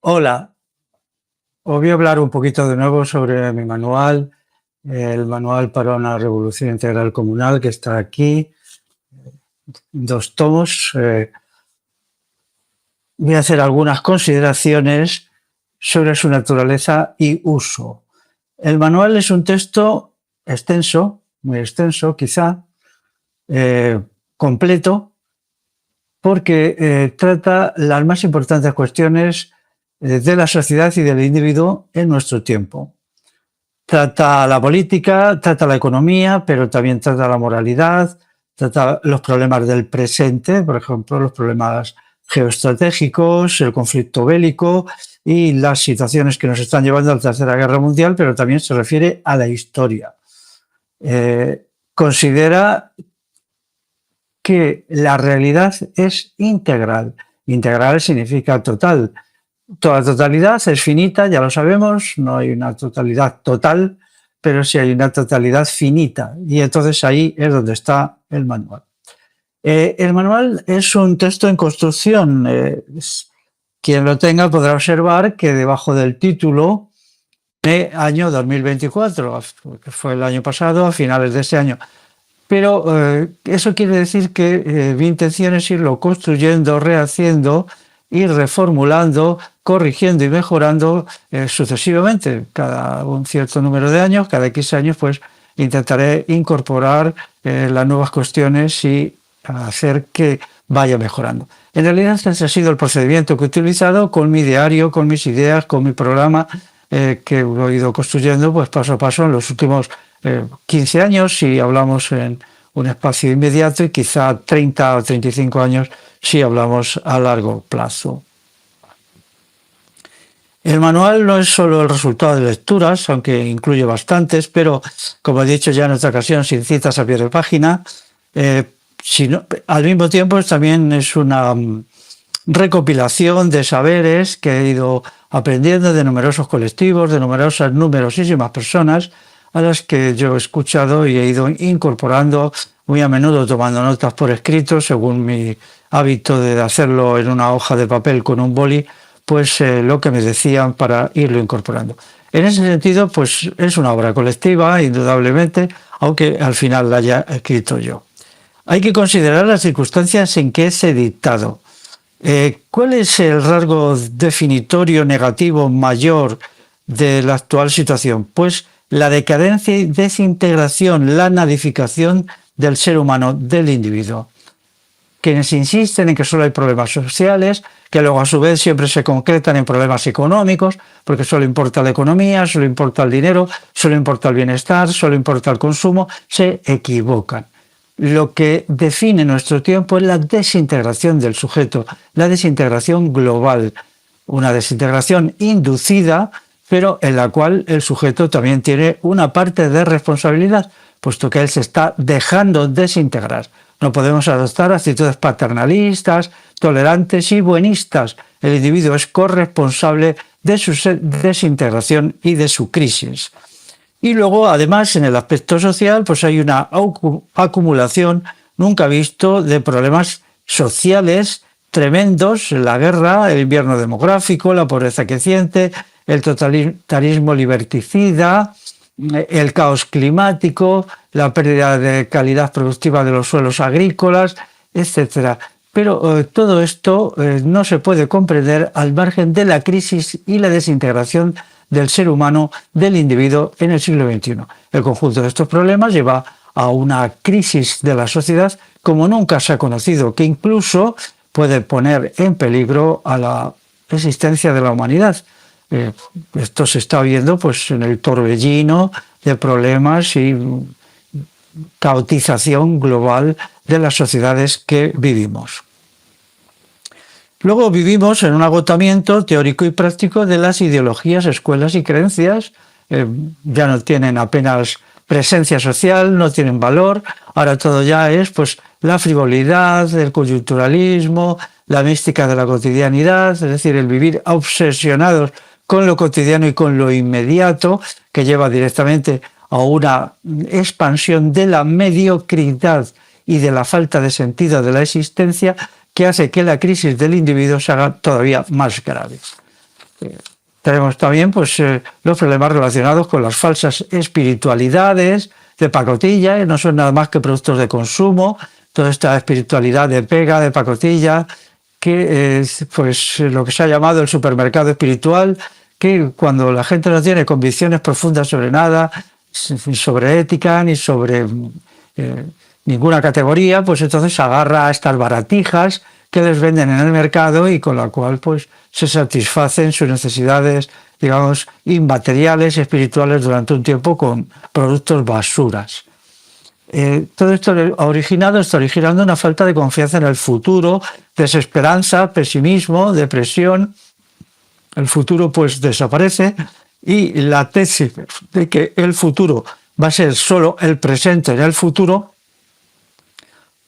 Hola, os voy a hablar un poquito de nuevo sobre mi manual, el manual para una revolución integral comunal que está aquí, 2 tomos. Voy a hacer algunas consideraciones sobre su naturaleza y uso. El manual es un texto extenso, muy extenso quizá, completo, porque trata las más importantes cuestiones de la sociedad y del individuo en nuestro tiempo. Trata la política, trata la economía, pero también trata la moralidad, trata los problemas del presente, por ejemplo, los problemas geoestratégicos, el conflicto bélico y las situaciones que nos están llevando a la Tercera Guerra Mundial, pero también se refiere a la historia. Considera que la realidad es integral. Integral significa total. Toda totalidad es finita, ya lo sabemos, no hay una totalidad total, pero sí hay una totalidad finita, y entonces ahí es donde está el manual. El manual es un texto en construcción. Quien lo tenga podrá observar que debajo del título pone año 2024, que fue el año pasado, a finales de ese año. Pero eso quiere decir que mi intención es irlo construyendo, rehaciendo y reformulando, corrigiendo y mejorando sucesivamente. Cada un cierto número de años, cada X años, pues intentaré incorporar las nuevas cuestiones y hacer que vaya mejorando. En realidad ese ha sido el procedimiento que he utilizado con mi diario, con mis ideas, con mi programa, que lo he ido construyendo pues paso a paso en los últimos 15 años si hablamos en un espacio inmediato, y quizá 30 o 35 años si hablamos a largo plazo. El manual no es solo el resultado de lecturas, aunque incluye bastantes, pero como he dicho ya en otra ocasión, sin citas a pie de página, sino, al mismo tiempo también es una recopilación de saberes que he ido aprendiendo de numerosos colectivos, de numerosísimas personas a las que yo he escuchado y he ido incorporando, muy a menudo tomando notas por escrito, según mi hábito de hacerlo en una hoja de papel con un boli, pues lo que me decían para irlo incorporando. En ese sentido, pues es una obra colectiva, indudablemente, aunque al final la haya escrito yo. Hay que considerar las circunstancias en que es editado. ¿Cuál es el rasgo definitorio negativo mayor de la actual situación? Pues la decadencia y desintegración, la nadificación del ser humano, del individuo. Quienes insisten en que solo hay problemas sociales, que luego a su vez siempre se concretan en problemas económicos, porque solo importa la economía, solo importa el dinero, solo importa el bienestar, solo importa el consumo, se equivocan. Lo que define nuestro tiempo es la desintegración del sujeto, la desintegración global, una desintegración inducida, pero en la cual el sujeto también tiene una parte de responsabilidad, puesto que él se está dejando desintegrar. No podemos adoptar actitudes paternalistas, tolerantes y buenistas. El individuo es corresponsable de su desintegración y de su crisis. Y luego, además, en el aspecto social, pues hay una acumulación nunca visto de problemas sociales tremendos: la guerra, el invierno demográfico, la pobreza creciente, el totalitarismo liberticida, el caos climático, la pérdida de calidad productiva de los suelos agrícolas, etc. Pero todo esto no se puede comprender al margen de la crisis y la desintegración del ser humano, del individuo en el siglo XXI. El conjunto de estos problemas lleva a una crisis de la sociedad como nunca se ha conocido, que incluso puede poner en peligro a la existencia de la humanidad. Esto se está viendo pues en el torbellino de problemas y caotización global de las sociedades que vivimos. Luego vivimos en un agotamiento teórico y práctico de las ideologías, escuelas y creencias. Ya no tienen apenas presencia social, no tienen valor. Ahora todo ya es pues la frivolidad, el coyunturalismo, la mística de la cotidianidad, es decir, el vivir obsesionados con lo cotidiano y con lo inmediato, que lleva directamente a una expansión de la mediocridad y de la falta de sentido de la existencia, que hace que la crisis del individuo se haga todavía más grave. Tenemos también pues, los problemas relacionados con las falsas espiritualidades de pacotilla, que no son nada más que productos de consumo, toda esta espiritualidad de pega, de pacotilla, que es pues, lo que se ha llamado el supermercado espiritual, que cuando la gente no tiene convicciones profundas sobre nada, ni sobre ética, ni sobre ninguna categoría, pues entonces agarra a estas baratijas que les venden en el mercado y con la cual pues se satisfacen sus necesidades, digamos, inmateriales, espirituales durante un tiempo con productos basuras. Todo esto está originando una falta de confianza en el futuro, desesperanza, pesimismo, depresión. El futuro pues desaparece y la tesis de que el futuro va a ser solo el presente en el futuro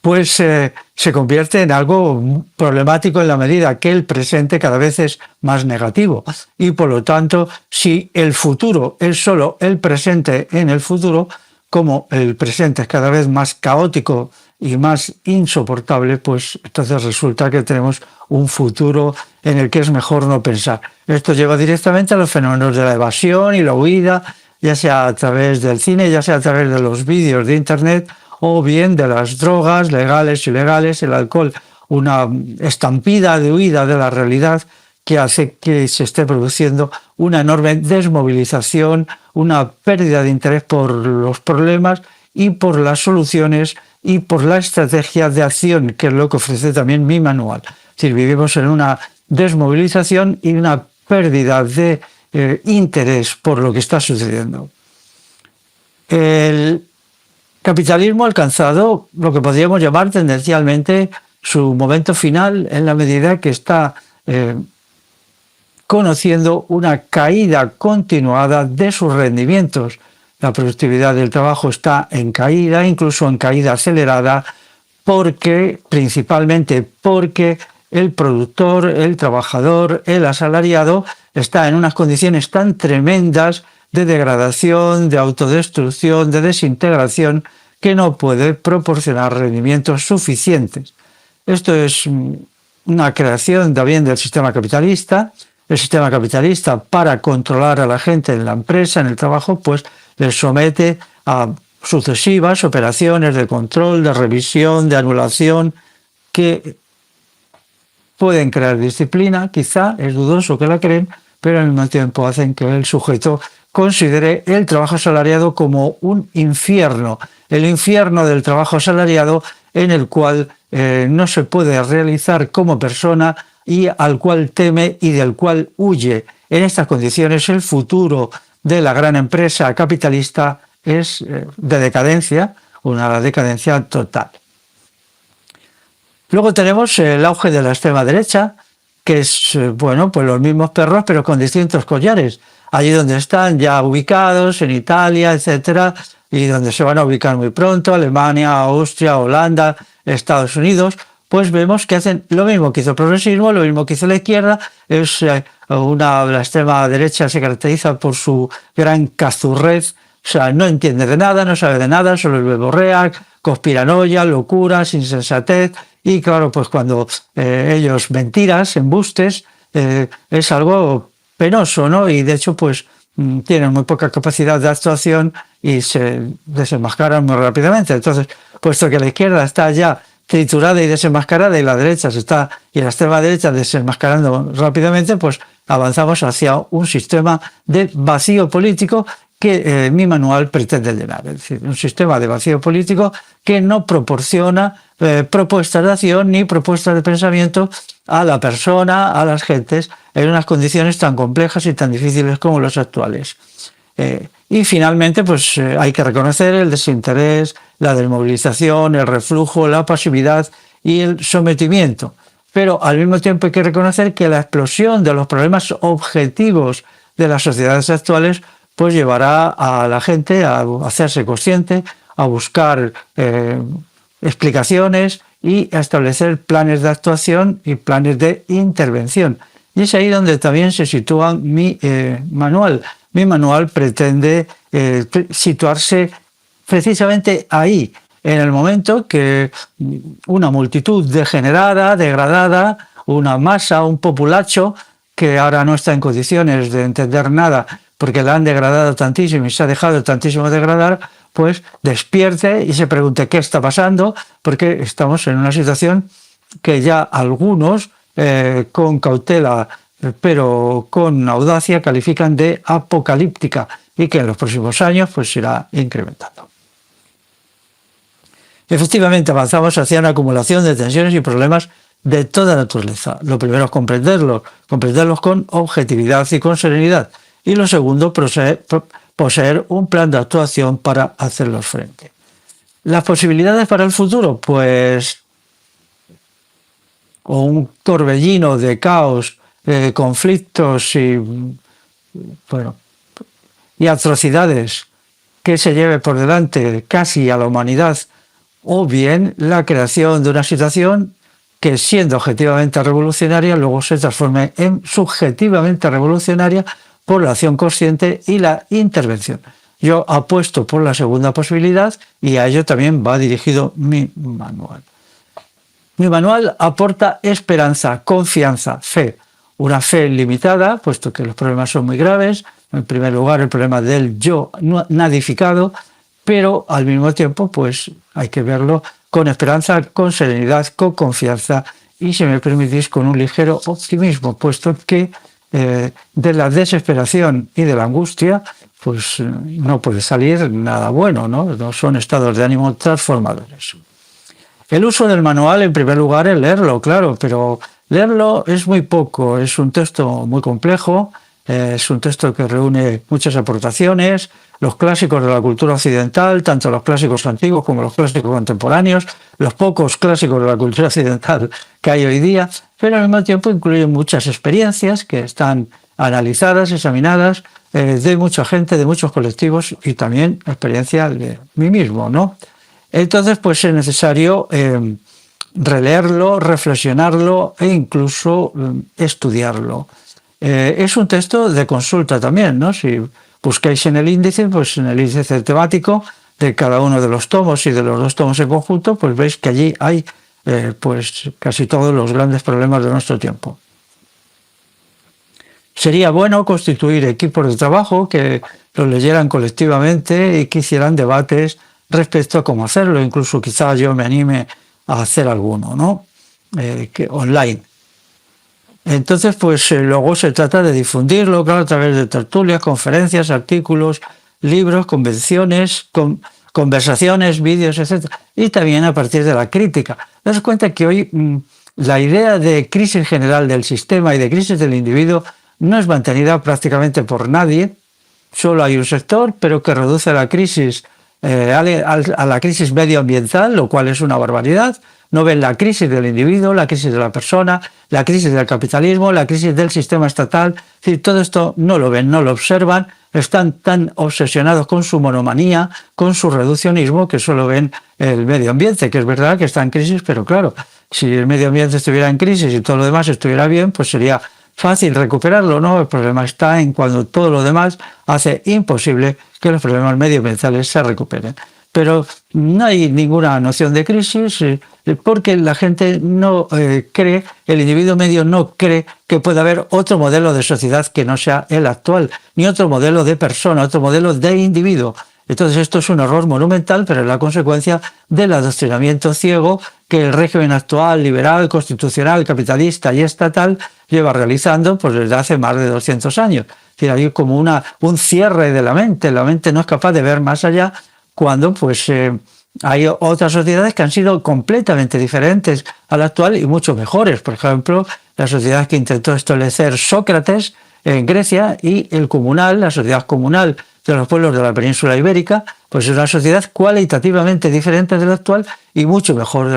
pues se convierte en algo problemático en la medida que el presente cada vez es más negativo. Y por lo tanto, si el futuro es solo el presente en el futuro, como el presente es cada vez más caótico y más insoportable, pues entonces resulta que tenemos un futuro en el que es mejor no pensar. Esto lleva directamente a los fenómenos de la evasión y la huida, ya sea a través del cine, ya sea a través de los vídeos de Internet, o bien de las drogas legales y ilegales, el alcohol, una estampida de huida de la realidad que hace que se esté produciendo una enorme desmovilización, una pérdida de interés por los problemas y por las soluciones y por la estrategia de acción, que es lo que ofrece también mi manual. Es decir, vivimos en una desmovilización y una pérdida de interés por lo que está sucediendo. El capitalismo ha alcanzado lo que podríamos llamar tendencialmente su momento final en la medida que está conociendo una caída continuada de sus rendimientos. La productividad del trabajo está en caída, incluso en caída acelerada, principalmente porque el productor, el trabajador, el asalariado está en unas condiciones tan tremendas de degradación, de autodestrucción, de desintegración, que no puede proporcionar rendimientos suficientes. Esto es una creación también del sistema capitalista. El sistema capitalista, para controlar a la gente en la empresa, en el trabajo, pues les somete a sucesivas operaciones de control, de revisión, de anulación, que pueden crear disciplina, quizá, es dudoso que la creen, pero al mismo tiempo hacen que el sujeto considere el trabajo asalariado como un infierno, el infierno del trabajo asalariado en el cual no se puede realizar como persona y al cual teme y del cual huye. En estas condiciones el futuro de la gran empresa capitalista es de decadencia, una decadencia total. Luego tenemos el auge de la extrema derecha, que es, bueno, pues los mismos perros, pero con distintos collares. Allí donde están ya ubicados, en Italia, etcétera, y donde se van a ubicar muy pronto, Alemania, Austria, Holanda, Estados Unidos, pues vemos que hacen lo mismo que hizo el progresismo, lo mismo que hizo la izquierda. La extrema derecha se caracteriza por su gran cazurrez, o sea, no entiende de nada, no sabe de nada, solo es verborrea, conspiranoia, locuras, insensatez. Y claro, pues cuando ellos mentiras, embustes, es algo penoso, ¿no? Y de hecho, pues tienen muy poca capacidad de actuación y se desenmascaran muy rápidamente. Entonces, puesto que la izquierda está ya triturada y desenmascarada y la derecha y la extrema derecha desenmascarando rápidamente, pues avanzamos hacia un sistema de vacío político que mi manual pretende llenar. Es decir, un sistema de vacío político que no proporciona propuestas de acción ni propuestas de pensamiento a la persona, a las gentes, en unas condiciones tan complejas y tan difíciles como las actuales. Y finalmente, pues hay que reconocer el desinterés, la desmovilización, el reflujo, la pasividad y el sometimiento. Pero al mismo tiempo hay que reconocer que la explosión de los problemas objetivos de las sociedades actuales pues llevará a la gente a hacerse consciente, a buscar explicaciones y a establecer planes de actuación y planes de intervención. Y es ahí donde también se sitúa mi manual. Mi manual pretende situarse precisamente ahí, en el momento que una multitud degenerada, degradada, una masa, un populacho, que ahora no está en condiciones de entender nada porque la han degradado tantísimo y se ha dejado tantísimo degradar, pues despierte y se pregunte qué está pasando, porque estamos en una situación que ya algunos, con cautela pero con audacia, califican de apocalíptica y que en los próximos años pues irá incrementando. Efectivamente, avanzamos hacia una acumulación de tensiones y problemas de toda naturaleza. Lo primero es comprenderlos con objetividad y con serenidad. Y lo segundo, poseer un plan de actuación para hacerlos frente. ¿Las posibilidades para el futuro? Pues o un torbellino de caos, conflictos y atrocidades que se lleve por delante casi a la humanidad, o bien la creación de una situación que, siendo objetivamente revolucionaria, luego se transforme en subjetivamente revolucionaria por la acción consciente y la intervención. Yo apuesto por la segunda posibilidad y a ello también va dirigido mi manual. Mi manual aporta esperanza, confianza, fe. Una fe limitada, puesto que los problemas son muy graves. En primer lugar, el problema del yo nadificado, pero al mismo tiempo pues hay que verlo con esperanza, con serenidad, con confianza y, si me permitís, con un ligero optimismo, puesto que de la desesperación y de la angustia pues no puede salir nada bueno, no son estados de ánimo transformadores. El uso del manual, en primer lugar, es leerlo, claro, pero leerlo es muy poco, es un texto muy complejo, es un texto que reúne muchas aportaciones, los clásicos de la cultura occidental, tanto los clásicos antiguos como los clásicos contemporáneos, los pocos clásicos de la cultura occidental que hay hoy día, pero al mismo tiempo incluye muchas experiencias que están analizadas, examinadas, de mucha gente, de muchos colectivos y también experiencia de mí mismo, ¿no? Entonces, pues es necesario releerlo, reflexionarlo e incluso estudiarlo. Es un texto de consulta también, ¿no? Si buscáis en el índice, pues en el índice temático de cada uno de los tomos y de los dos tomos en conjunto, pues veis que allí hay pues casi todos los grandes problemas de nuestro tiempo. Sería bueno constituir equipos de trabajo que los leyeran colectivamente y que hicieran debates respecto a cómo hacerlo. Incluso quizás yo me anime a hacer alguno, ¿no? Online. Entonces, pues luego se trata de difundirlo, claro, a través de tertulias, conferencias, artículos, libros, conversaciones, vídeos, etc. Y también a partir de la crítica. Daos cuenta que hoy la idea de crisis general del sistema y de crisis del individuo no es mantenida prácticamente por nadie. Solo hay un sector, pero que reduce la crisis a la crisis medioambiental, lo cual es una barbaridad. No ven la crisis del individuo, la crisis de la persona, la crisis del capitalismo, la crisis del sistema estatal. Es decir, todo esto no lo ven, no lo observan, están tan obsesionados con su monomanía, con su reduccionismo, que solo ven el medio ambiente, que es verdad que está en crisis, pero claro, si el medio ambiente estuviera en crisis y todo lo demás estuviera bien, pues sería fácil recuperarlo, ¿no? El problema está en cuando todo lo demás hace imposible que los problemas medioambientales se recuperen. Pero no hay ninguna noción de crisis porque la gente no cree, el individuo medio no cree que pueda haber otro modelo de sociedad que no sea el actual, ni otro modelo de persona, otro modelo de individuo. Entonces esto es un error monumental, pero es la consecuencia del adoctrinamiento ciego que el régimen actual, liberal, constitucional, capitalista y estatal lleva realizando pues desde hace más de 200 años. Es decir, hay como un cierre de la mente no es capaz de ver más allá cuando pues hay otras sociedades que han sido completamente diferentes a la actual y mucho mejores. Por ejemplo, la sociedad que intentó establecer Sócrates en Grecia y el comunal, la sociedad comunal de los pueblos de la península ibérica, pues es una sociedad cualitativamente diferente de la actual y mucho mejor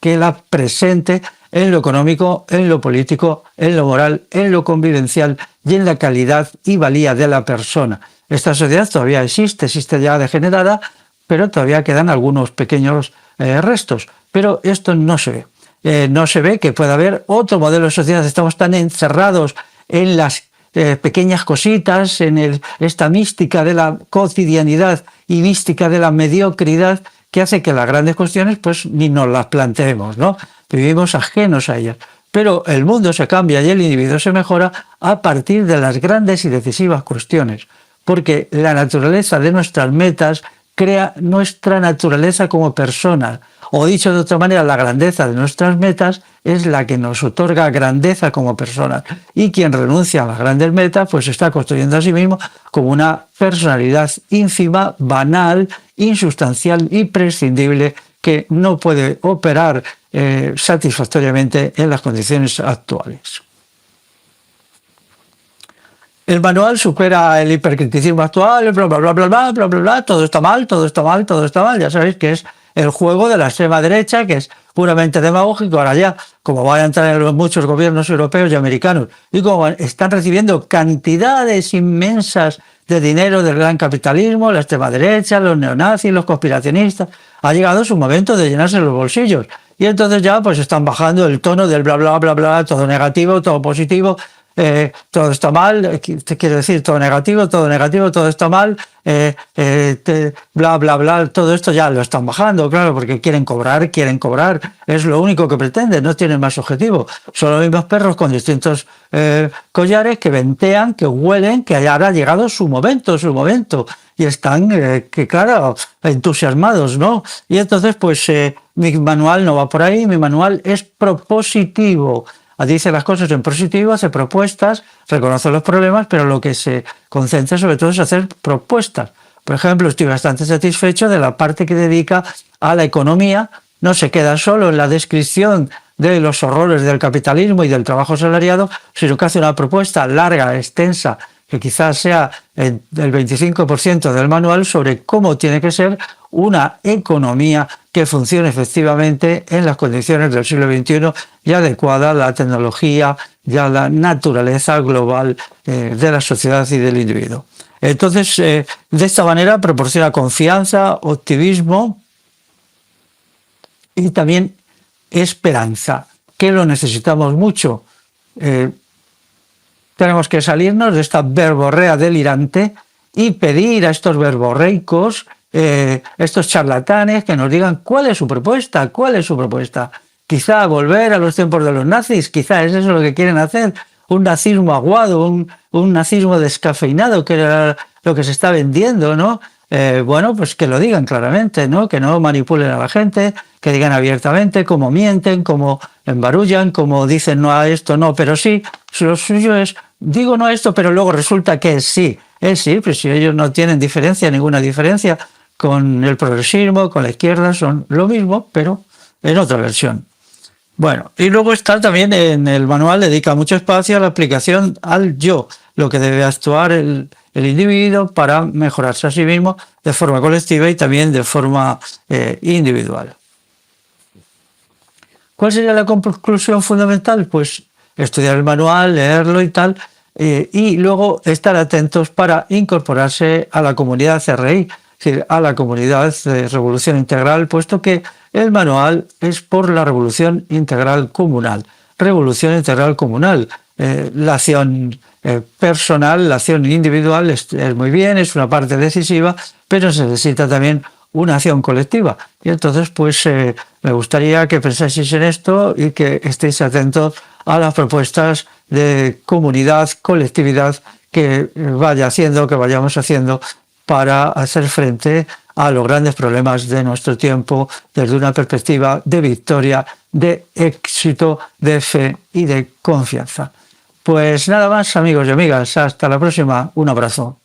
que la presente en lo económico, en lo político, en lo moral, en lo convivencial y en la calidad y valía de la persona. Esta sociedad todavía existe ya degenerada, pero todavía quedan algunos pequeños restos. Pero esto no se ve. No se ve que pueda haber otro modelo de sociedad. Estamos tan encerrados en las pequeñas cositas, en esta mística de la cotidianidad y mística de la mediocridad que hace que las grandes cuestiones pues ni nos las planteemos, ¿no? Vivimos ajenos a ellas. pero el mundo se cambia y el individuo se mejora a partir de las grandes y decisivas cuestiones, porque la naturaleza de nuestras metas crea nuestra naturaleza como persona, o dicho de otra manera, la grandeza de nuestras metas es la que nos otorga grandeza como personas, y quien renuncia a las grandes metas pues está construyendo a sí mismo como una personalidad ínfima, banal, insustancial y prescindible, que no puede operar satisfactoriamente en las condiciones actuales. El manual supera el hipercriticismo actual, bla, bla, bla, bla, bla, bla, bla, bla, todo está mal, todo está mal, todo está mal. Ya sabéis que es el juego de la extrema derecha, que es puramente demagógico. Ahora ya, como van a entrar en muchos gobiernos europeos y americanos, y como están recibiendo cantidades inmensas de dinero del gran capitalismo, la extrema derecha, los neonazis, los conspiracionistas, ha llegado su momento de llenarse los bolsillos. Y entonces ya pues están bajando el tono del bla, bla, bla, bla, todo negativo, todo positivo. Todo está mal, quiero decir, todo negativo, todo está mal, bla, bla, bla, todo esto ya lo están bajando, claro, porque quieren cobrar, es lo único que pretenden, no tienen más objetivo. Son los mismos perros con distintos collares que ventean, que huelen, que ahora ha llegado su momento, y están, que claro, entusiasmados, ¿no? Y entonces, pues, mi manual no va por ahí, mi manual es propositivo. Dice las cosas en positivo, hace propuestas, reconoce los problemas, pero lo que se concentra sobre todo es hacer propuestas. Por ejemplo, estoy bastante satisfecho de la parte que dedica a la economía. No se queda solo en la descripción de los horrores del capitalismo y del trabajo asalariado, sino que hace una propuesta larga, extensa, que quizás sea el 25% del manual, sobre cómo tiene que ser una economía que funcione efectivamente en las condiciones del siglo XXI y adecuada a la tecnología y a la naturaleza global de la sociedad y del individuo. Entonces, de esta manera proporciona confianza, optimismo y también esperanza, que lo necesitamos mucho. Tenemos que salirnos de esta verborrea delirante y pedir a estos verborreicos, estos charlatanes, que nos digan cuál es su propuesta. Quizá volver a los tiempos de los nazis, quizá es eso lo que quieren hacer, un nazismo aguado, un nazismo descafeinado, que era lo que se está vendiendo, ¿no? Bueno, pues que lo digan claramente, ¿no? Que no manipulen a la gente, que digan abiertamente cómo mienten, cómo embarullan, cómo dicen no a esto, no, pero sí. Lo suyo es, digo no a esto, pero luego resulta que es sí, pues si ellos no tienen ninguna diferencia con el progresismo, con la izquierda, son lo mismo, pero en otra versión. Bueno, y luego está también en el manual, dedica mucho espacio a la aplicación al yo, lo que debe actuar el individuo para mejorarse a sí mismo de forma colectiva y también de forma individual. ¿Cuál sería la conclusión fundamental? Pues estudiar el manual, leerlo y tal, y luego estar atentos para incorporarse a la comunidad CRI, es decir, a la comunidad de Revolución Integral, puesto que el manual es por la Revolución Integral Comunal. Revolución Integral Comunal, la acción personal, la acción individual es muy bien, es una parte decisiva, pero se necesita también una acción colectiva. Y entonces, pues me gustaría que pensaseis en esto y que estéis atentos a las propuestas de comunidad, colectividad que vayamos haciendo para hacer frente a los grandes problemas de nuestro tiempo desde una perspectiva de victoria, de éxito, de fe y de confianza. Pues nada más, amigos y amigas, hasta la próxima, un abrazo.